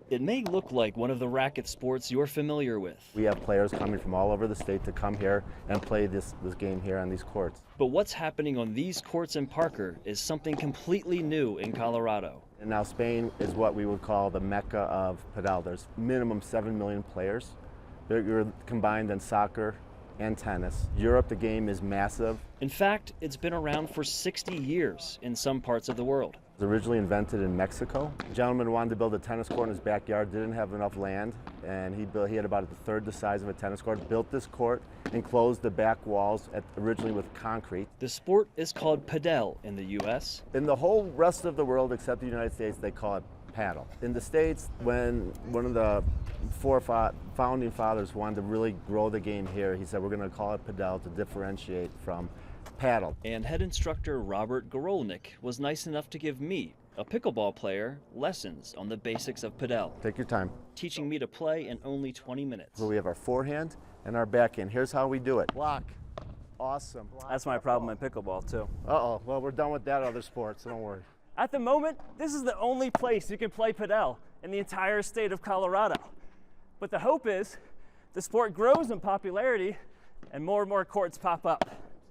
It may look like one of the racket sports you're familiar with. We have players coming from all over the state to come here and play this game here on these courts. But what's happening on these courts in Parker is something completely new in Colorado. And now Spain is what we would call the Mecca of Padel. There's minimum 7 million players. They're combined in soccer and tennis. Europe, the game is massive. In fact, it's been around for 60 years in some parts of the world. It was originally invented in Mexico. A gentleman wanted to build a tennis court in his backyard, didn't have enough land, and he had about a third the size of a tennis court, built this court, enclosed the back walls originally with concrete. The sport is called Padel in the U.S. In the whole rest of the world, except the United States, they call it Padel. In the States, when one of the four founding fathers wanted to really grow the game here, he said, we're going to call it Padel to differentiate from paddle. And head instructor Robert Gorolnik was nice enough to give me, a pickleball player, lessons on the basics of Padel. Take your time. Teaching me to play in only 20 minutes. So we have our forehand and our backhand. Here's how we do it. Block. Awesome. That's my problem in pickleball too. Uh-oh, well, we're done with that other sport, so don't worry. At the moment, this is the only place you can play Padel in the entire state of Colorado. But the hope is the sport grows in popularity and more courts pop up.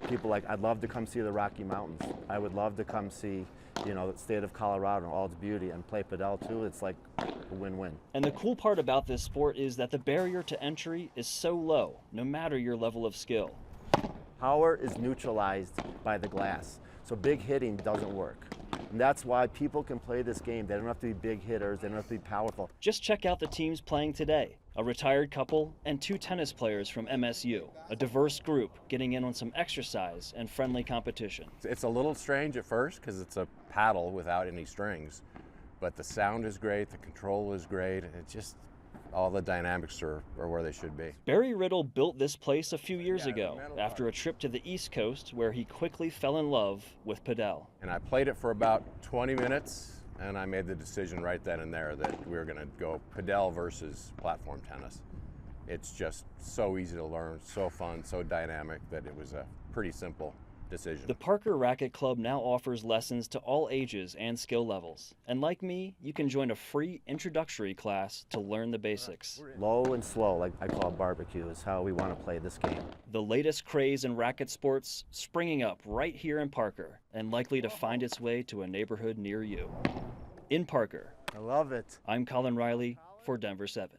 People like, I'd love to come see the Rocky Mountains. I would love to come see, the state of Colorado and all its beauty and play Padel too. It's like a win-win. And the cool part about this sport is that the barrier to entry is so low, no matter your level of skill. Power is neutralized by the glass, so big hitting doesn't work. And that's why people can play this game. They don't have to be big hitters, they don't have to be powerful. Just check out the teams playing today. A retired couple and 2 tennis players from MSU. A diverse group getting in on some exercise and friendly competition. It's a little strange at first because it's a paddle without any strings, but the sound is great, the control is great, and it just, all the dynamics are where they should be. Barry Riddle built this place a few years ago after a trip to the East Coast where he quickly fell in love with Padel. And I played it for about 20 minutes, and I made the decision right then and there that we were going to go Padel versus platform tennis. It's just so easy to learn, so fun, so dynamic that it was a pretty simple decision. The Parker Racket Club now offers lessons to all ages and skill levels. And like me, you can join a free introductory class to learn the basics. Low and slow, like I call it barbecue, is how we want to play this game. The latest craze in racket sports springing up right here in Parker and likely to find its way to a neighborhood near you. In Parker, I love it. I'm Colin Riley for Denver 7.